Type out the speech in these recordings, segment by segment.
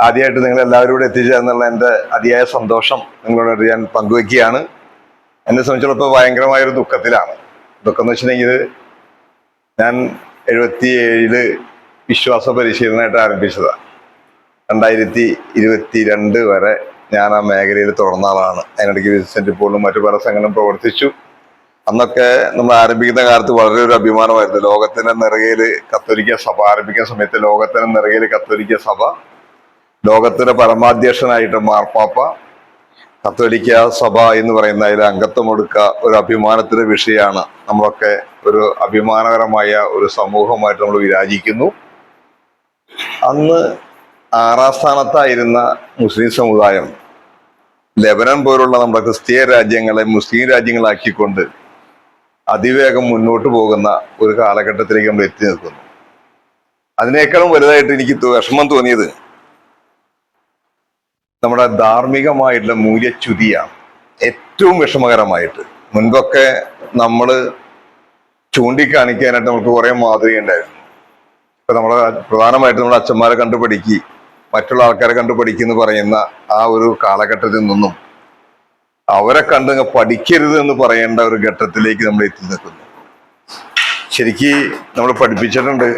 ആദ്യമായിട്ട് നിങ്ങൾ എല്ലാവരും കൂടെ എത്തിച്ചേർന്നുള്ള എൻ്റെ അതിയായ സന്തോഷം നിങ്ങളോട് ഞാൻ പങ്കുവെക്കുകയാണ്. എന്നെ സംബന്ധിച്ചിടത്തോളം ഇപ്പോൾ ഭയങ്കരമായൊരു ദുഃഖത്തിലാണ്. ദുഃഖം എന്ന് വെച്ചിട്ടുണ്ടെങ്കിൽ ഞാൻ 77 വിശ്വാസ പരിശീലനമായിട്ട് ആരംഭിച്ചതാണ്. 2022 വരെ ഞാൻ ആ മേഖലയിൽ തുടർന്ന ആളാണ്. അതിനിടയ്ക്ക് വിൻസെന്റ് പോളും മറ്റു പല സംഘടന പ്രവർത്തിച്ചു. അന്നൊക്കെ നമ്മൾ ആരംഭിക്കുന്ന കാലത്ത് വളരെ ഒരു അഭിമാനമായിരുന്നു. ലോകത്തിന്റെ നിറകയിൽ കത്തോലിക്ക സഭ ആരംഭിക്കുന്ന സമയത്ത് ലോകത്തിന്റെ നിറകയിൽ കത്തോലിക്ക സഭ, ലോകത്തിന്റെ പരമാധ്യക്ഷനായിട്ട് മാർപ്പാപ്പ, കത്തോലിക്ക സഭ എന്ന് പറയുന്ന അതിൽ അംഗത്വം കൊടുക്കുക ഒരു അഭിമാനത്തിന്റെ വിഷയമാണ്. നമ്മളൊക്കെ ഒരു അഭിമാനകരമായ ഒരു സമൂഹമായിട്ട് നമ്മൾ വിരാജിക്കുന്നു. അന്ന് 6ാം സ്ഥാനത്തായിരുന്ന മുസ്ലിം സമുദായം ലെബനൻ പോലുള്ള നമ്മുടെ ക്രിസ്തീയ രാജ്യങ്ങളെ മുസ്ലിം രാജ്യങ്ങളാക്കിക്കൊണ്ട് അതിവേഗം മുന്നോട്ട് പോകുന്ന ഒരു കാലഘട്ടത്തിലേക്ക് നമ്മൾ എത്തി നിൽക്കുന്നു. അതിനേക്കാളും വലുതായിട്ട് എനിക്ക് വിഷമം തോന്നിയത് നമ്മുടെ ധാർമ്മികമായിട്ടുള്ള മൂല്യച്യുതിയാണ്. ഏറ്റവും വിഷമകരമായിട്ട് മുൻപൊക്കെ നമ്മൾ ചൂണ്ടിക്കാണിക്കാനായിട്ട് നമുക്ക് കുറെ മാതൃക ഉണ്ടായിരുന്നു. ഇപ്പൊ നമ്മളെ പ്രധാനമായിട്ട് നമ്മുടെ അച്ഛന്മാരെ കണ്ടുപഠിക്കുക, മറ്റുള്ള ആൾക്കാരെ കണ്ടുപഠിക്കുന്നു പറയുന്ന ആ ഒരു കാലഘട്ടത്തിൽ നിന്നും അവരെ കണ്ട് പഠിക്കരുത് എന്ന് പറയേണ്ട ഒരു ഘട്ടത്തിലേക്ക് നമ്മൾ എത്തി നിൽക്കുന്നു. ശരിക്ക് നമ്മൾ പഠിപ്പിച്ചിട്ടുണ്ട്,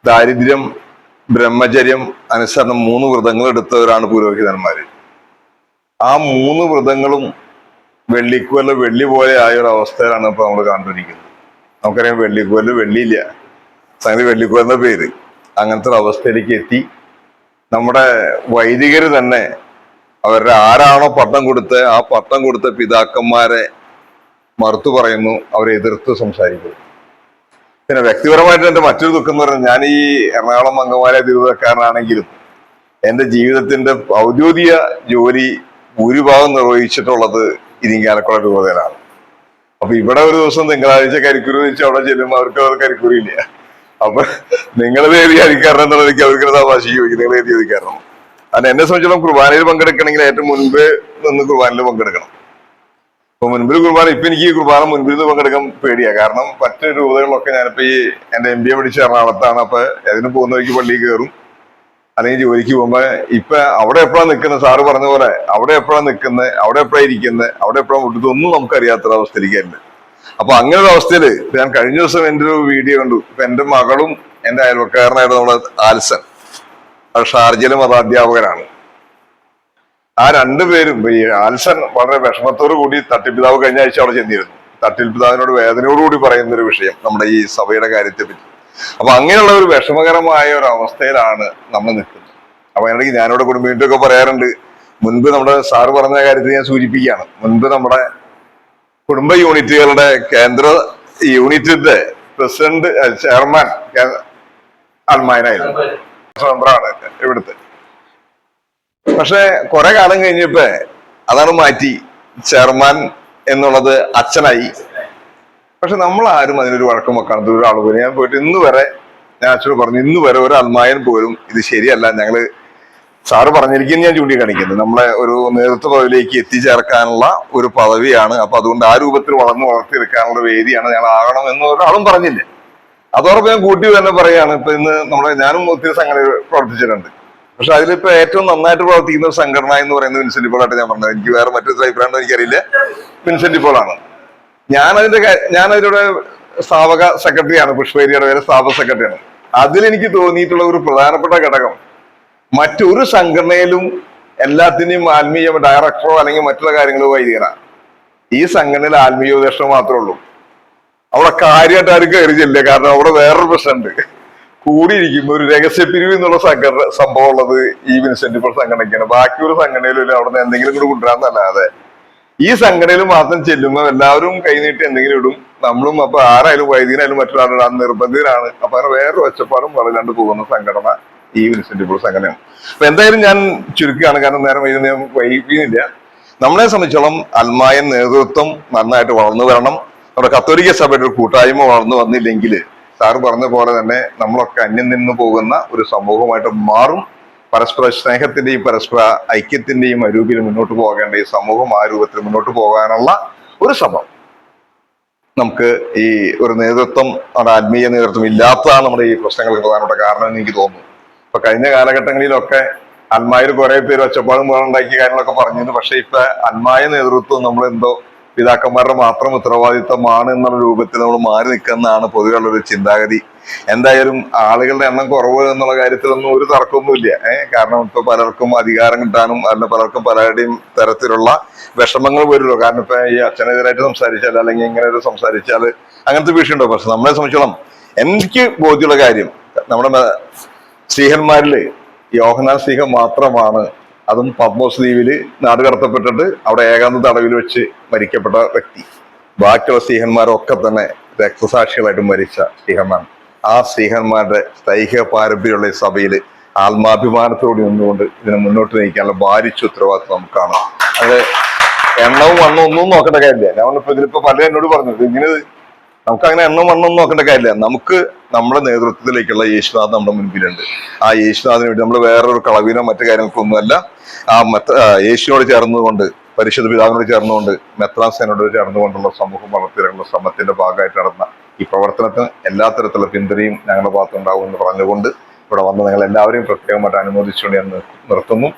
ദാരിദ്ര്യം, ബ്രഹ്മചര്യം, അനുസരണം 3 വ്രതങ്ങൾ എടുത്തവരാണ് പുരോഹിതന്മാര്. ആ 3 വ്രതങ്ങളും വെള്ളിക്കുവല്ല വെള്ളി പോലെ ആയ ഒരു അവസ്ഥയിലാണ് ഇപ്പൊ നമ്മൾ കണ്ടിരിക്കുന്നത്. നമുക്കറിയാം വെള്ളിക്കുവല്ല വെള്ളിയില്ല, സംഗതി വെള്ളിക്കുവലിന്റെ പേര്. അങ്ങനത്തെ ഒരു അവസ്ഥയിലേക്ക് എത്തി. നമ്മുടെ വൈദികര് തന്നെ അവരുടെ ആരാണോ പട്ടം കൊടുത്ത് ആ പട്ടം കൊടുത്ത പിതാക്കന്മാരെ മറുത്തു പറയുന്നു, അവരെ എതിർത്ത് സംസാരിക്കുന്നു. പിന്നെ വ്യക്തിപരമായിട്ട് എൻ്റെ മറ്റൊരു ദുഃഖം എന്ന് പറയുന്നത്, ഞാൻ ഈ എറണാകുളം അങ്കമാലി തിരുവനന്തപുരക്കാരനാണെങ്കിലും എൻ്റെ ജീവിതത്തിന്റെ ഔദ്യോഗിക ജോലി ഭൂരിഭാഗം നിർവഹിച്ചിട്ടുള്ളത് ഇരിങ്ങാലക്കുട രൂപതയിലാണ്. അപ്പൊ ഇവിടെ ഒരു ദിവസം തിങ്കളാഴ്ച കരിക്കുരു വെച്ച് അവിടെ ചെല്ലുമ്പോൾ അവർക്ക് കരിക്കുരു ഇല്ല. അപ്പൊ നിങ്ങളത് ഏത് കരിക്കാരണം എന്നുള്ളത് എനിക്ക് അവർക്ക് തമാശ ചോദിക്കും, നിങ്ങൾ ഏത് കരിക്കാരണം. അത് എന്നെ സംബന്ധിച്ചോളം കുർബാനയിൽ പങ്കെടുക്കണമെങ്കിൽ ഏറ്റവും മുൻപ് നിന്ന് കുർബാനയിൽ പങ്കെടുക്കണം. അപ്പൊ മുൻപിൽ കുർബാന, ഇപ്പൊ എനിക്ക് ഈ കുർബാന മുൻപിൽ നിന്ന് പങ്കെടുക്കാൻ പേടിയാണ്. കാരണം മറ്റു രൂപതകളിലൊക്കെ ഞാനിപ്പോ ഈ എന്റെ MBA പഠിച്ച എറണാകുളത്താണ്. അപ്പൊ അതിന് പോകുന്നവർക്ക് പള്ളിയിൽ കയറും, അല്ലെങ്കിൽ ജോലിക്ക് പോകുമ്പോ ഇപ്പൊ അവിടെ എപ്പോഴാണ് നിൽക്കുന്നത്, സാറ് പറഞ്ഞ പോലെ അവിടെ എപ്പോഴാണ് നിൽക്കുന്നത്, അവിടെ എപ്പോഴാണ് ഇരിക്കുന്നത്, അവിടെ എപ്പോഴാണ് വിട്ടതൊന്നും നമുക്കറിയാത്തൊരു അവസ്ഥയിലേക്കായിരുന്നു. അപ്പൊ അങ്ങനെ ഒരു അവസ്ഥയില് ഞാൻ കഴിഞ്ഞ ദിവസം എൻ്റെ ഒരു വീഡിയോ കണ്ടു. ഇപ്പൊ എന്റെ മകളും എന്റെ അയൽവക്കാരനായിട്ട് നമ്മുടെ ആൽസൻ, ഷാർജയിലെ മതാധ്യാപകരാണ്. ആ 2 പേരും, ഈ ആൽസൻ വളരെ വിഷമത്തോടു കൂടി തട്ടിപ്പിതാവ് കഴിഞ്ഞ ആഴ്ച അവിടെ ചെന്നിരുന്നു. തട്ടിപ്പിതാവിനോട് വേദനയോടുകൂടി പറയുന്ന ഒരു വിഷയം നമ്മുടെ ഈ സഭയുടെ കാര്യത്തെ പറ്റി. അപ്പൊ അങ്ങനെയുള്ള ഒരു വിഷമകരമായ ഒരു അവസ്ഥയിലാണ് നമ്മൾ നിൽക്കുന്നത്. അപ്പൊ അതിനിടയ്ക്ക് ഞാനിവിടെ കുടുംബീട്ടൊക്കെ പറയാറുണ്ട്. മുൻപ് നമ്മുടെ സാറ് പറഞ്ഞ കാര്യത്തിൽ ഞാൻ സൂചിപ്പിക്കുകയാണ്. മുൻപ് നമ്മുടെ കുടുംബ യൂണിറ്റുകളുടെ കേന്ദ്ര യൂണിറ്റിന്റെ പ്രസിഡന്റ് ചെയർമാൻ അൽമായനായിരുന്നു, മെമ്പറാണ് ഇവിടുത്തെ. പക്ഷെ കുറെ കാലം കഴിഞ്ഞപ്പോ അതാണ് മാറ്റി, ചെയർമാൻ എന്നുള്ളത് അച്ഛനായി. പക്ഷെ നമ്മൾ ആരും അതിനൊരു വഴക്കം വെക്കാത്ത ഒരാൾ പോലും ഞാൻ പോയിട്ട് ഇന്ന് വരെ ഞാൻ അച്ഛനോട് പറഞ്ഞു, ഇന്ന് വരെ ഒരു അൽമായൻ പോലും ഇത് ശരിയല്ല, ഞങ്ങള് സാറ് പറഞ്ഞിരിക്കുന്നത് ഞാൻ ചൂണ്ടിക്കാണിക്കുന്നത് നമ്മളെ ഒരു നേതൃത്വ പദവിയിലേക്ക് എത്തിച്ചേർക്കാനുള്ള ഒരു പദവിയാണ്. അപ്പൊ അതുകൊണ്ട് ആ രൂപത്തിൽ വളർത്തിയെടുക്കാനുള്ള വേദിയാണ് ഞങ്ങൾ ആകണം എന്ന് ഒരാളും പറഞ്ഞില്ല. അതോടൊപ്പം ഞാൻ കൂട്ടി തന്നെ പറയാണ്, ഇപ്പൊ ഇന്ന് ഞാനും ഒത്തിരി സംഘടന പ്രവർത്തിച്ചിട്ടുണ്ട്. പക്ഷെ അതിലിപ്പോ ഏറ്റവും നന്നായിട്ട് പ്രവർത്തിക്കുന്ന ഒരു സംഘടന എന്ന് പറയുന്നത് വിൻസെന്റ് പോൾ ആയിട്ട് ഞാൻ പറഞ്ഞത്. എനിക്ക് വേറെ മറ്റൊരു അഭിപ്രായം എനിക്കറിയില്ല, വിൻസെന്റ് പോൾ ആണ്. ഞാനതിലൂടെ സ്ഥാപക സെക്രട്ടറിയാണ്, പുഷ്പേരിയുടെ പേര് സ്ഥാപക സെക്രട്ടറിയാണ്. അതിലെനിക്ക് തോന്നിയിട്ടുള്ള ഒരു പ്രധാനപ്പെട്ട ഘടകം, മറ്റൊരു സംഘടനയിലും എല്ലാത്തിനെയും ആത്മീയ ഡയറക്ടറോ അല്ലെങ്കിൽ മറ്റുള്ള കാര്യങ്ങളോ വൈദികനാണ്. ഈ സംഘടനയിൽ ആത്മീയ ഉപദേഷ്ടം മാത്രമേ ഉള്ളൂ. അവിടെ കാര്യമായിട്ട് ആരും കയറി ചെല്ലില്ല. കാരണം അവിടെ വേറൊരു പ്രശ്നമുണ്ട്, കൂടിയിരിക്കുമ്പോൾ ഒരു രഹസ്യപ്പിരിവ് എന്നുള്ള സംഭവം ഉള്ളത് ഈ വിൻസെന്റ് പോൾ സംഘടനയ്ക്കാണ്. ബാക്കി ഒരു സംഘടനയിലും അവിടെ നിന്ന് എന്തെങ്കിലും കൂടെ കൊണ്ടുവരാന്നല്ലാതെ ഈ സംഘടനയിൽ മാത്രം ചെല്ലുമ്പോൾ എല്ലാവരും കൈനീട്ടി എന്തെങ്കിലും ഇടും. നമ്മളും അപ്പൊ ആരായാലും വൈദികനായാലും മറ്റൊരാളും നിർബന്ധിതരാണ്. അപ്പൊ അങ്ങനെ വേറൊരു ഒച്ചപ്പാടും വളരാണ്ട് പോകുന്ന സംഘടന ഈ വിൻസെന്റ് പോൾ സംഘടനയാണ്. അപ്പൊ എന്തായാലും ഞാൻ ചുരുക്കുകയാണ്, കാരണം നേരം വൈകുന്നില്ല. നമ്മളെ സംബന്ധിച്ചോളം അൽമായൻ നേതൃത്വം നന്നായിട്ട് വളർന്നു വരണം. നമ്മുടെ കത്തോലിക്ക സഭയുടെ ഒരു കൂട്ടായ്മ വളർന്നു വന്നില്ലെങ്കിൽ സാറ് പറഞ്ഞ പോലെ തന്നെ നമ്മളൊക്കെ അന്യം നിന്ന് പോകുന്ന ഒരു സമൂഹമായിട്ട് മാറും. പരസ്പര സ്നേഹത്തിന്റെയും പരസ്പര ഐക്യത്തിന്റെയും അരൂപിൽ മുന്നോട്ട് പോകേണ്ട ഈ സമൂഹം ആ രൂപത്തിൽ മുന്നോട്ട് പോകാനുള്ള ഒരു ശ്രമം നമുക്ക് ഈ ഒരു നേതൃത്വം, നമ്മുടെ ആത്മീയ നേതൃത്വം ഇല്ലാത്തതാണ് നമ്മുടെ ഈ പ്രശ്നങ്ങൾക്ക് പ്രധാനപ്പെട്ട കാരണം എന്ന് എനിക്ക് തോന്നുന്നു. ഇപ്പൊ കഴിഞ്ഞ കാലഘട്ടങ്ങളിലൊക്കെ അൽമായർ കുറെ പേര് ഒച്ചപ്പാടും ഉണ്ടാക്കിയ കാര്യങ്ങളൊക്കെ പറഞ്ഞിരുന്നു. പക്ഷെ ഇപ്പൊ അൽമായ നേതൃത്വം നമ്മളെന്തോ പിതാക്കന്മാരുടെ മാത്രം ഉത്തരവാദിത്തമാണ് എന്നുള്ള രൂപത്തിൽ നമ്മൾ മാറി നിൽക്കുന്നതാണ് പൊതുവെയുള്ള ഒരു ചിന്താഗതി. എന്തായാലും ആളുകളുടെ എണ്ണം കുറവ് എന്നുള്ള കാര്യത്തിലൊന്നും ഒരു തർക്കമൊന്നുമില്ല. കാരണം ഇപ്പൊ പലർക്കും അധികാരം കിട്ടാനും അല്ല പലർക്കും പലരുടെയും തരത്തിലുള്ള വിഷമങ്ങൾ വരുമല്ലോ. കാരണം ഇപ്പൊ ഈ അച്ഛനെതിരായിട്ട് സംസാരിച്ചാൽ അല്ലെങ്കിൽ ഇങ്ങനെ ഒരു സംസാരിച്ചാൽ അങ്ങനത്തെ വിഷയമുണ്ടോ. പക്ഷെ നമ്മളെ സംബന്ധിച്ചോളം എനിക്ക് ബോധ്യമുള്ള കാര്യം, നമ്മുടെ സ്ത്രീഹന്മാരില് യോഹന്നാൻ സ്ലീഹ മാത്രമാണ്, അതും പത്മോസ് ദ്വീപില് നാട് കടത്തപ്പെട്ടിട്ട് അവിടെ ഏകാന്ത തടവിൽ വെച്ച് മരിക്കപ്പെട്ട വ്യക്തി. ബാക്കിയുള്ള സ്ത്രീഹന്മാരൊക്കെ തന്നെ രക്തസാക്ഷികളായിട്ട് മരിച്ച സ്ത്രീഹന്മാരാണ്. ആ സ്ത്രീഹന്മാരുടെ സ്ഥൈഹിക പാരമ്പര്യമുള്ള ഈ സഭയില് ആത്മാഭിമാനത്തോടെ നിന്നുകൊണ്ട് ഇതിനെ മുന്നോട്ട് നയിക്കാനുള്ള ഭാരിച്ച ഉത്തരവാദിത്വം നമുക്കാണ്. അത് എണ്ണവും വണ്ണവും ഒന്നും നോക്കേണ്ട കാര്യമില്ല. ഞാനിപ്പോ ഇതിലിപ്പോ പലരും എന്നോട് പറഞ്ഞു ഇങ്ങനെ നമുക്ക് അങ്ങനെ എണ്ണം വണ്ണം നോക്കേണ്ട കാര്യമില്ല. നമുക്ക് നമ്മുടെ നേതൃത്വത്തിലേക്കുള്ള യേശുനാഥ് നമ്മുടെ മുൻപിലുണ്ട്. ആ യേശുനാഥിന് വേണ്ടി നമ്മൾ വേറൊരു കളവിനോ മറ്റു കാര്യങ്ങൾക്കൊന്നുമല്ല, ആ യേശുവിനോട് ചേർന്നുകൊണ്ട്, പരിശുദ്ധ പിതാവിനോട് ചേർന്നുകൊണ്ട്, മെത്രാൻസേനോട് ചേർന്നുകൊണ്ടുള്ള സമൂഹം വളർത്തിയുള്ള ശ്രമത്തിന്റെ ഭാഗമായിട്ട് നടന്ന ഈ പ്രവർത്തനത്തിന് എല്ലാ തരത്തിലുള്ള പിന്തുണയും ഞങ്ങളുടെ ഭാഗത്തുണ്ടാവും എന്ന് പറഞ്ഞുകൊണ്ട് ഇവിടെ വന്ന് നിങ്ങൾ എല്ലാവരെയും പ്രത്യേകമായിട്ട് അനുമോദിച്ചുകൊണ്ട് ഞാൻ നിർത്തുന്നു.